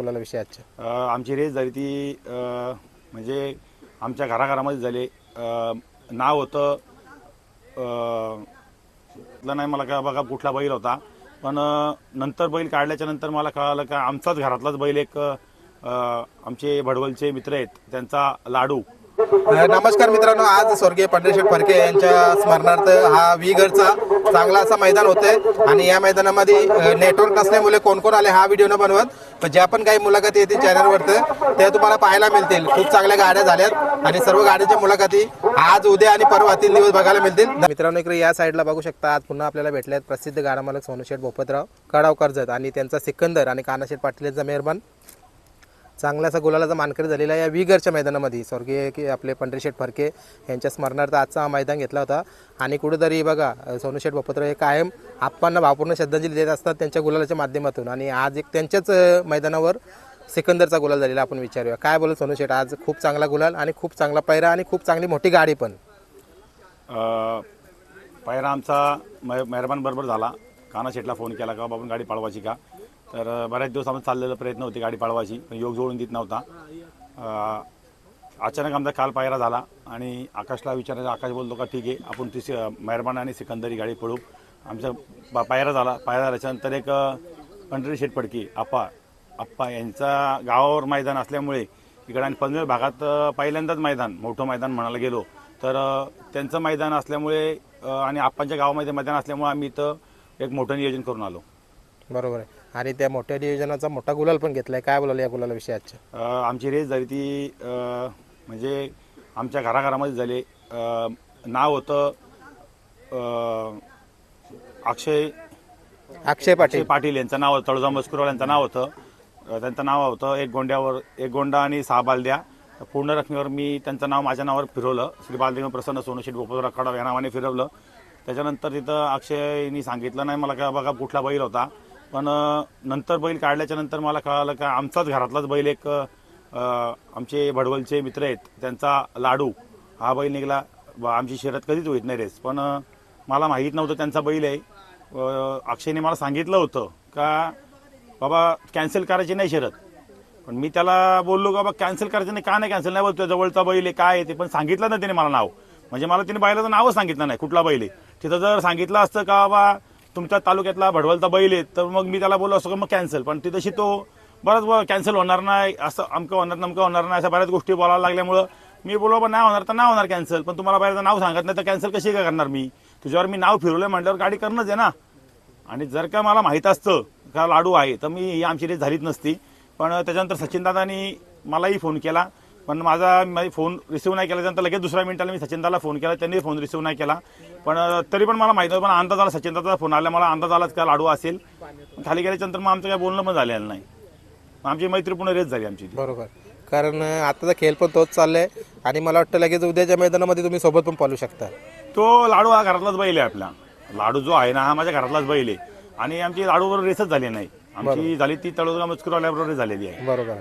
बोलायला विषय आजच्या आमची रेस झाली ती म्हणजे आमच्या घराघरामध्ये झाले. नाव होतं नाही मला काय बघा कुठला बैल होता, पण नंतर बैल काढल्याच्या नंतर मला कळालं का आमचाच घरातलाच बैल एक आमचे भडवलचे मित्र आहेत त्यांचा लाडू. नमस्कार मित्रांनो, आज स्वर्गीय पंढरीशेठ फडके यांच्या स्मरणार्थ हा विगडचा चांगला असा मैदान होतंय आणि या मैदानामध्ये नेटवर्क नसल्यामुळे कोण कोण आले हा व्हिडिओ न बनवत, पण ज्या पण काही मुलाखती येतील चॅनलवरती त्या तुम्हाला पाहायला मिळतील. खूप चांगल्या गाड्या झाल्यात आणि सर्व गाड्यांच्या मुलाखती आज उद्या आणि परवा 3 दिवस बघायला मिळतील. मित्रांनो, इकडे या साईडला बघू शकता आज पुन्हा आपल्याला भेटले आहेत प्रसिद्ध गाडा मालक सोनूशेठ भोपतराव कडावकरजत आणि त्यांचा सिकंदर आणि कानाशेठ पाटील यांचा मेहरबान चांगलासा गुलालाचा मानकरी झालेला या विगरच्या मैदानामध्ये स्वर्गीय आपले पंढरीशेठ फडके यांच्या स्मरणार्थ आजचा हा मैदान घेतला होता. आणि कुठेतरी बघा सोनूशेठ भोपतराव हे कायम आप्पांना भावपूर्ण श्रद्धांजली देत असतात त्यांच्या गुलालाच्या माध्यमातून, आणि आज एक त्यांच्याच मैदानावर सिकंदरचा गुलाल झालेला आपण विचारूया. काय बोलत सोनूशेठ, आज खूप चांगला गुलाल आणि खूप चांगला पैरा आणि खूप चांगली मोठी गाडी पण. पैरा आमचा मेहरबान बरोबर झाला. कानाशेठला फोन केला का बाबा आपण गाडी पळवायची का, तर बऱ्याच दिवस आम्ही चाललेला प्रयत्न होते गाडी पळवायची, पण योग जोडून देत नव्हता. अचानक आमचा काल पायरा झाला आणि आकाशला विचारायचं, आकाश बोलतो का ठीक आहे आपण ती मेहरबान आणि सिकंदरी गाडी पळू. आमचा पायरा झाला. पायरा झाल्याच्यानंतर एक पंढरीशेठ फडके आप्पा यांचा गावावर मैदान असल्यामुळे इकडे आणि पनवेल भागात पहिल्यांदाच मैदान मोठं मैदान म्हणायला गेलो तर त्यांचं मैदान असल्यामुळे आणि आप्पांच्या गावामध्ये मैदान असल्यामुळे आम्ही इथं एक मोठं नियोजन करून आलो. बरोबर आहे, आणि त्या मोठ्या नियोजनाचा मोठा गुलाल पण घेतलाय. काय बोलायला या गुलाला विषय आजच्या आमची रेस झाली ती म्हणजे आमच्या घराघरामध्ये झाले. नाव होतं अक्षय पाटील यांचं नाव होतं. तळोजा मस्कुरवाल यांचं नाव होतं. त्यांचं नाव होतं एक गोंडा आणि 6 बालद्या. पूर्ण रकमेवर मी त्यांचं नाव माझ्या नावावर फिरवलं. श्री बालदेव प्रसन्न सोनूशेठ भोपतराव कडाव या नावाने फिरवलं. त्याच्यानंतर तिथं अक्षयनी सांगितलं नाही मला काय बघा कुठला बैल होता, पण नंतर बैल काढल्याच्या नंतर मला कळालं का आमचाच घरातलाच बैल एक आमचे भडवलचे मित्र आहेत त्यांचा लाडू हा बैल निघाला. आमची शर्यत कधीच होत नाही रेस, पण मला माहीत नव्हतं त्यांचा बैल आहे. अक्षयने मला सांगितलं होतं का बाबा कॅन्सल करायची नाही शर्यत, पण मी त्याला बोललो का बाबा कॅन्सल करायचं नाही, का नाही कॅन्सल नाही बोलतो, जवळचा बैल आहे काय आहे ते, पण सांगितलं ना त्याने मला नाव, म्हणजे मला तिने बैलाचं नावच सांगितलं नाही कुठला बैल आहे. तिथं जर सांगितलं असतं का बाबा तुमच्या तालुक्यातला भडवलचा बैल आहे तर मग मी त्याला बोललो असतो का मग कॅन्सल, पण तिथंशी तो बराच कॅन्सल होणार नाही असं अमकं होणार नमकं होणार नाही अशा बऱ्याच गोष्टी बोलायला लागल्यामुळं मी बोललो बाबा नाही होणार तर नाही होणार कॅन्सल, पण तुम्हाला बैलाचं नाव सांगत नाही तर कॅन्सल कशी काय करणार मी, तुझ्यावर मी नाव फिरवलं म्हटल्यावर गाडी करणंच आहे ना. आणि जर का मला माहीत असतं का लाडू आहे तर मी ही आमची रेस झालीच नसती. पण त्याच्यानंतर सचिनदादांनी मलाही फोन केला, पण माझा फोन रिसिव्ह नाही केला. त्यानंतर लगेच दुसऱ्या मिनिटाला मी सचिनदाला फोन केला, त्यांनी फोन रिसिव्ह नाही केला. पण तरी पण मला माहिती होतं, पण अंदाज आला सचिनदाचा फोन आला, मला अंदाज आलाच का लाडू असेल. खाली गेल्याच्यानंतर मग आमचं काय बोलणं पण झालेलं नाही. आमची मैत्रीपूर्ण रेस झाली आमची. बरोबर, कारण आताचा खेळ पण तोच चाललाय आणि मला वाटतं लगेच उद्याच्या मैदानामध्ये तुम्ही सोबत पण पालू शकता. तो लाडू हा घरातलाच बैल आहे आपला. लाडू जो आहे ना हा माझ्या घरातलाच बैल आहे आणि आमची लाडूबरोबर रेसच झाली नाही. आमची झाली ती तळोजा मस्कुरवाल्याबरोबर झालेली आहे. बरोबर,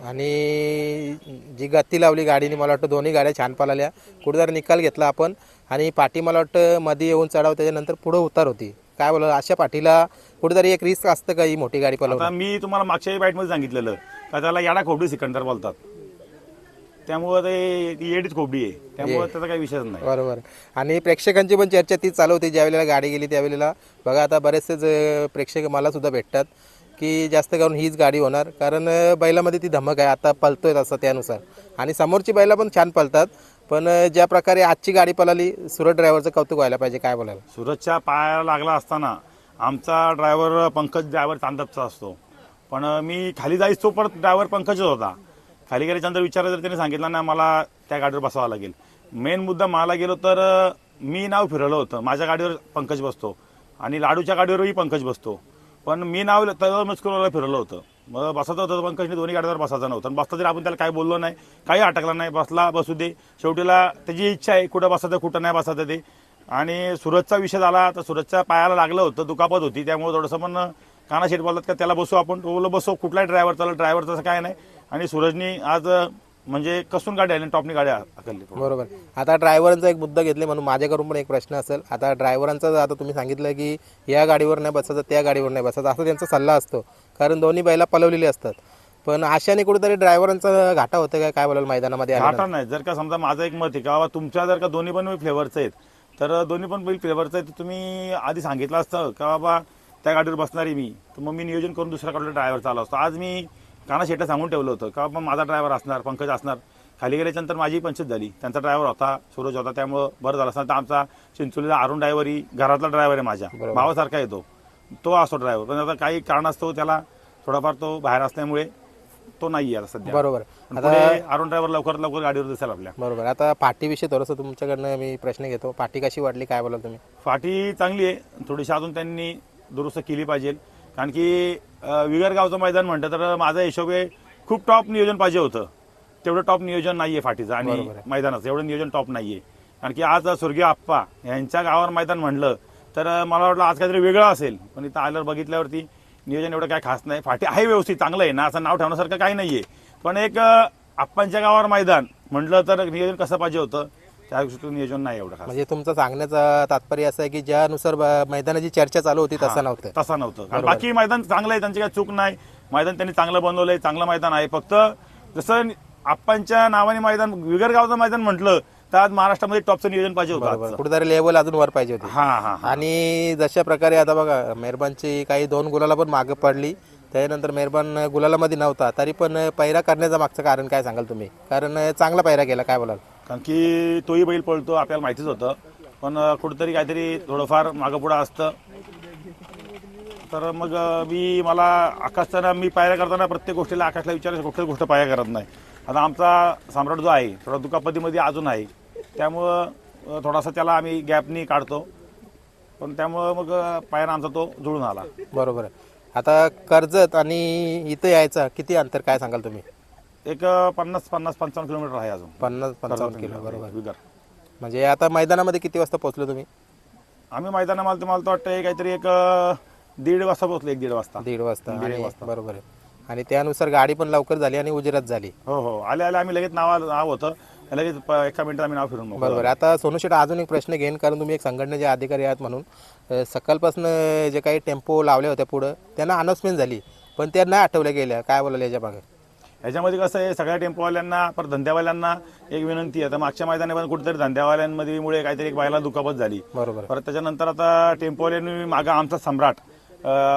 आणि जी गती लावली गाडीने मला वाटतं दोन्ही गाड्या छान पळाल्या. कुठेतरी निकाल घेतला आपण आणि पाठी मला वाटतं मध्ये येऊन चढाव त्याच्यानंतर पुढे उतार होती. काय बोला अशा पाठीला कुठेतरी एक रिस्क असतं का ही मोठी गाडी पळवणं? मी तुम्हाला मागच्याही बाईटमध्ये सांगितलेलं का त्याला याडा खोबडी सिकंदर बोलतात, त्यामुळे ते येडीच खोबडी आहे, त्यामुळे त्याचा काही विषयच नाही. बरोबर, आणि प्रेक्षकांची पण चर्चा ती चालू होती ज्यावेळेला गाडी गेली त्यावेळेला. बघा आता बरेचसेच प्रेक्षक मला सुद्धा भेटतात की जास्त करून हीच गाडी होणार, कारण बैलामध्ये ती धमक आहे, आता पळतोय तसं त्यानुसार, आणि समोरची बैला पण छान पळतात. पण ज्या प्रकारे आजची गाडी पळाली सूरज ड्रायव्हरचं कौतुक व्हायला पाहिजे. काय बोलायला? सूरजच्या पायाला लागला असताना आमचा ड्रायव्हर पंकज ड्रायव्हर चांदपचा असतो, पण मी खाली जायच तो परत ड्रायव्हर पंकजच होता. खाली गेल्याच्यानंतर विचारलं तर त्याने सांगितलं ना मला त्या गाडीवर बसावं लागेल. मेन मुद्दा मला गेलो तर मी नाव फिरवलं होतं, माझ्या गाडीवर पंकज बसतो आणि लाडूच्या गाडीवरही पंकज बसतो, पण मी नाव तळोजा मस्कुरवाला फिरवलं होतं. मग बसायचं होतं पंकजने दोन्ही गाडीवर बसायचं नव्हतं, बसता तरी आपण त्याला काय बोललो नाही, काही अटकला नाही, बसला बसू दे. शेवटीला त्याची इच्छा आहे कुठं बसायचं कुठं नाही बसायचं ते. आणि सूरजचा विषय झाला तर सूरजच्या पायाला लागलं होतं, दुखापत होती, त्यामुळे थोडंसं पण कानाशेठ बोलतात का त्याला बसू आपण, तो बोललो बसो कुठलाही ड्रायव्हर चालला, ड्रायव्हर तसं काय नाही. आणि सूरजनी आज म्हणजे कसून गाडी आली, टॉपनी गाडी आखली. बरोबर, आता ड्रायव्हरांचा एक मुद्दा घेतले म्हणून माझ्याकडून पण एक प्रश्न असेल. आता ड्रायव्हरांचा आता तुम्ही सांगितलं की या गाडीवर नाही बसायचं त्या गाडीवर नाही बसायचं असं त्यांचा सल्ला असतो, कारण दोन्ही बैला पळवलेली असतात. पण अशाने कुठेतरी ड्रायव्हरांचा घाटा होतं काय बोलाल मैदानामध्ये आल्यानंतर? घाटा नाही. जर का समजा माझं एक मत आहे का बाबा तुमच्या जर का दोन्ही पण फ्लेवरचे आहेत तर दोन्ही पण बैल फ्लेवरचे आहेत तर तुम्ही आधी सांगितलं असतं का बाबा त्या गाडीवर बसणारी मी, तर मग मी नियोजन करून दुसऱ्याकडे ड्रायव्हर चालू असतो. आज मी काना शेटा सांगून ठेवलं होतं का बाबा माझा ड्रायव्हर असणार, पंकज असणार. खाली गेल्याच्यानंतर माझी पंचायत झाली, त्यांचा ड्रायव्हर होता, सूरज होता, त्यामुळं बरं झालं असतं. तर आमचा चिंचोलीला अरुण ड्रायव्हर घरातला ड्रायव्हर आहे माझ्या, भावासारखा येतो तो असतो ड्रायव्हर. पण आता काही कारणास्तव त्याला थोडाफार तो बाहेर असल्यामुळे तो नाही आहे सध्या. बरोबर. पण पुढे अरुण ड्रायव्हर लवकरात लवकर गाडीवर दिसेल आपल्या. बरोबर. आता पाठीविषयी थोडंसं तुमच्याकडनं मी प्रश्न घेतो. पाठी कशी वाटली काय बोलाल तुम्ही? फाटी चांगली आहे, थोडीशी अजून त्यांनी दुरुस्त केली पाहिजे. कारण की विगरगावचं मैदान म्हणतं तर माझा हिशोब आहे खूप टॉप नियोजन पाहिजे होतं, तेवढं टॉप नियोजन नाहीये फाटीचं आणि मैदानाचं एवढं नियोजन टॉप नाहीये. कारण की आज स्वर्गीय आप्पा यांच्या गावावर मैदान म्हणलं तर मला वाटलं आज काहीतरी वेगळं असेल, पण इथं आल्यावर बघितल्यावरती नियोजन एवढं काय खास नाही. फाटी आहे व्यवस्थित चांगलं आहे ना, असं नाव ठेवण्यासारखं काही नाहीये. पण एक आप्पांच्या गावावर मैदान म्हटलं तर नियोजन कसं पाहिजे होतं त्या गोष्टीतून नियोजन नाही एवढं खास. म्हणजे तुमचं सांगण्याचं तात्पर्य असं आहे की ज्यानुसार मैदानाची चर्चा चालू होती तसं नव्हतं. तसं नव्हतं. कारण बाकी मैदान चांगलं आहे, त्यांची काही चूक नाही. मैदान त्यांनी चांगलं बनवलंय, चांगलं मैदान आहे. फक्त जसं आप्पांच्या नावाने मैदान विगरगावचं मैदान म्हटलं तर आज महाराष्ट्रामध्ये टॉपचं नियोजन पाहिजे होतं. कुठेतरी लेवल अजून वर पाहिजे होती. हा. आणि जशा प्रकारे आता बघा मेहरबानची काही 2 गुलाला पण मागे पडली, त्यानंतर मेहरबान गुलालामध्ये नव्हता, तरी पण पैरा करण्याचं मागचं कारण काय सांगाल तुम्ही? कारण चांगला पैरा केला काय बोलाल? कारण की तोही बैल पळतो आपल्याला माहितीच होतं, पण कुठेतरी काहीतरी थोडंफार मागं पुढं असतं. तर मग मला आकाशचा मी पायऱ्या करताना प्रत्येक गोष्टीला आकाशला विचारायचं, कुठल्याच गोष्ट पायऱ्या करत नाही. आता आमचा सम्राट जो आहे थोडा दुखापतीमध्ये अजून आहे, त्यामुळं थोडासा त्याला आम्ही गॅपनी काढतो, पण त्यामुळं मग पायरा आमचा तो जुळून आला. बरोबर. आता कर्जत आणि इथं यायचं किती अंतर काय सांगाल तुम्ही? एक 50-55 किलोमीटर आहे अजून. 50-55 किलो. बरोबर. विगर. म्हणजे आता मैदानामध्ये किती वाजता पोहोचलो तुम्ही? आम्ही मैदानामध्ये मला तर वाटतं काहीतरी एक 1:30 वाजता पोहोचलो. 1-1:30 वाजता. 1:30 वाजता. बरोबर आहे. आणि त्यानुसार गाडी पण लवकर झाली आणि उशिराच झाली. हो. आले आम्ही लगेच नाव होतं, लगेच एका मिनिटात आम्ही नाव फिरून मोकळं. बरोबर. आता सोनू शेठ अजून एक प्रश्न घेईन, कारण तुम्ही एक संघटनेचे अधिकारी आहात म्हणून सकाळपासून जे काही टेम्पो लावले होते पुढं त्यांना अनाउन्समेंट झाली, पण त्या नाही आठवल्या गेल्या. काय बोलायला याच्या मागे? याच्यामध्ये कसं आहे, सगळ्या टेम्पोवाल्यांना परत धंद्यावाल्यांना एक विनंती आहे. तर मागच्या मैदानामध्ये कुठेतरी धंद्यावाल्यांमध्ये मुळे काहीतरी एक बायला दुखापत झाली. बरोबर. परत त्याच्यानंतर आता टेम्पोवाल्यांनी मागं आमचा सम्राट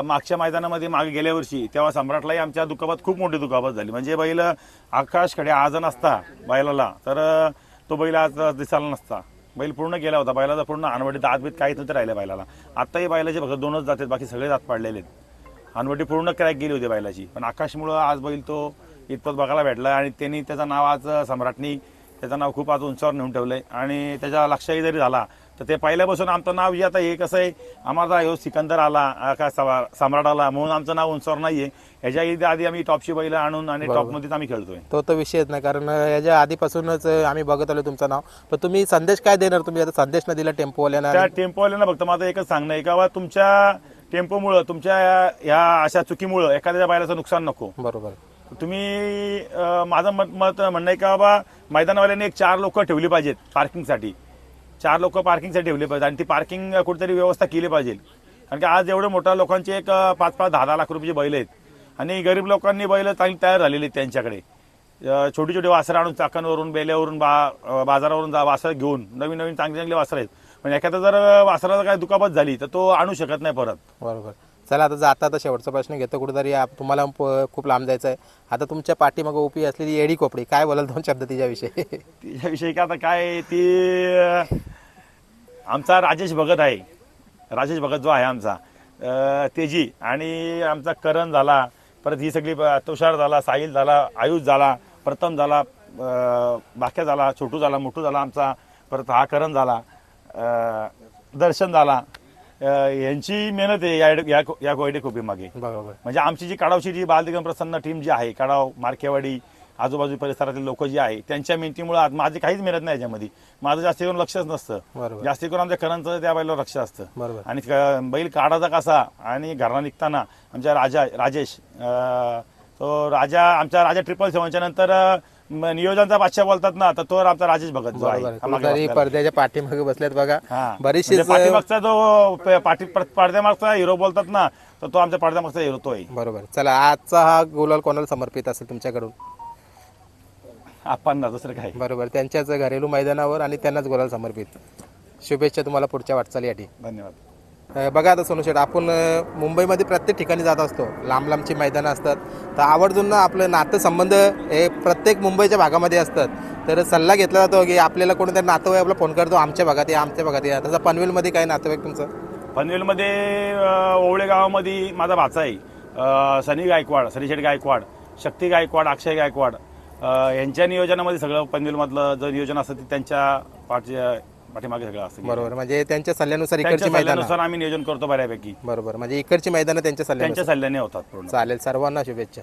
मागच्या मैदानामध्ये मागे गेल्या वर्षी तेव्हा सम्राटलाही आमच्या दुखापत खूप मोठी दुखापत झाली. म्हणजे बैल आकाशकडे आज नसता बैलाला तर तो बैल आज दिसायला नसता. बैल पूर्ण गेला होता, बैलाचा पूर्ण अनवटी दात बीत काहीच नव्हतं राहिलं बैलाला. आत्ताही बैलाचे फक्त 2च जात आहेत, बाकी सगळे दात पाडलेले आहेत. अनवटी पूर्ण क्रॅक गेली होती बैलाची, पण आकाशमुळं आज बैल तो इतपत बघायला भेटला. आणि त्यांनी त्याचं नाव आज सम्राटनी त्याचं नाव खूप आज उंचावर नेऊन ठेवलंय. आणि त्याच्या लक्षाही जरी झाला तर ते पहिल्यापासून आमचं नाव जे आता हे कसं आहे, आम्हाला ह्यो सिकंदर आला का सम्राट आला म्हणून आमचं नाव उंचावर नाहीये. ह्याच्या आधी आम्ही टॉपची बैल आणून आणि टॉपमध्येच आम्ही खेळतोय. तो विषयच नाही, कारण याच्या आधीपासूनच आम्ही बघत आलो तुमचं नाव. पण तुम्ही संदेश काय देणार? तुम्ही आता संदेश न दिला टेम्पोवाल्यांना? त्या टेम्पोवाल्यांना फक्त माझं एकच सांगणं आहे का तुमच्या टेम्पोमुळं, तुमच्या ह्या अशा चुकीमुळं एखाद्या बैलाचं नुकसान नको. बरोबर. तुम्ही माझं मत म्हणणं आहे का बाबा मैदानावाल्यांनी 4 लोक ठेवली पाहिजेत पार्किंगसाठी. 4 लोक पार्किंगसाठी ठेवली पाहिजे आणि ती पार्किंग कुठेतरी व्यवस्था केली पाहिजे. कारण की आज एवढे मोठ्या लोकांचे एक 5-10 लाख रुपयाची बैल आहेत आणि गरीब लोकांनी बैल चांगली तयार झालेली आहेत. त्यांच्याकडे छोटी छोटी वासरं आणून चाकणवरून बेल्यावरून बाजारावरून वासरं घेऊन नवीन चांगली वासरं आहेत. म्हणजे एखादा जर वासराला काही दुखापत झाली तर तो आणू शकत नाही परत. बरोबर. चला आता शेवटचा प्रश्न घेतो. कुठेतरी तुम्हाला खूप लांब जायचं आहे. आता तुमच्या पाठीमागं उभी असलेली येडी कोपडी, काय बोलाल 2 शब्द तिच्याविषयी? तिच्याविषयी का आता काय, ती आमचा राजेश भगत आहे. राजेश भगत जो आहे आमचा तेजी, आणि आमचा करण झाला, परत ही सगळी तुषार झाला, साहिल झाला, आयुष झाला, प्रथम झाला, बाक्या झाला, छोटू झाला, मोठू झाला आमचा, परत हा करण झाला, दर्शन झाला. यांची मेहनत आहे या गोयडे खोपी मागे. बरोबर. म्हणजे आमची जी काडावची जी बालदिगम प्रसन्न टीम जी आहे, काडाव, मार्केवाडी, आजूबाजू परिसरातील लोक जी आहे त्यांच्या मेहनतीमुळे माझी काहीच मेहनत नाही याच्यामध्ये. माझं जास्त करून लक्षच नसतं. जास्त करून आमच्या करणचं त्या बैलावर लक्ष असतं. आणि बैल काढाचा कसा आणि घरला निघताना आमच्या राजेश तो आमच्या राजा 777 नंतर नियोजनचा बादशाह बोलतात ना, तर तो आमचा राजेश भगत जो आहे. पडद्याच्या पाठीमागे बसल्यात बघा. बरीचशी पाठीमागचा जो पडद्यामागचा हिरो बोलतात ना, तर तो आमच्या पडद्यामागचा हिरो आहे. बरोबर. चला, आजचा हा गुलाल कोणाला समर्पित असेल तुमच्याकडून? आपण ना दुसरं काय. बरोबर, त्यांच्याच घरेलू मैदानावर आणि त्यांनाच गुलाल समर्पित. शुभेच्छा तुम्हाला पुढच्या वाटचालीसाठी. धन्यवाद. बघा आता सोनू शेठ, आपण मुंबईमध्ये प्रत्येक ठिकाणी जात असतो, लांब लांबची मैदानं असतात, तर आवर्जून ना आपलं नातेसंबंध हे प्रत्येक मुंबईच्या भागामध्ये असतात. तर सल्ला घेतला जातो की आपल्याला कोणतरी नातेवाईक आपला फोन करतो, आमच्या भागात या, आमच्या भागात या. तसं पनवेलमध्ये काय नातेवाईक तुमचं? पनवेलमध्ये ओवळे गावामध्ये माझा भाचा आहे, सनी गायकवाड, सनीशेठ गायकवाड, शक्ती गायकवाड, अक्षय गायकवाड. यांच्या नियोजनामध्ये सगळं पनवेलमधलं जे नियोजन असतं ते त्यांच्या पाठीमागे सगळं असतं. बरोबर, म्हणजे त्यांच्या सल्ल्यानुसार त्यांच्या इकडची मैदानं. सल्ल्यानुसार आम्ही नियोजन करतो बऱ्यापैकी. बरोबर, म्हणजे इकडची मैदानं त्यांच्या त्यांच्या सल्ल्यानुसार. सल्ल्याने होतात पूर्ण. चालेल, सर्वांना शुभेच्छा.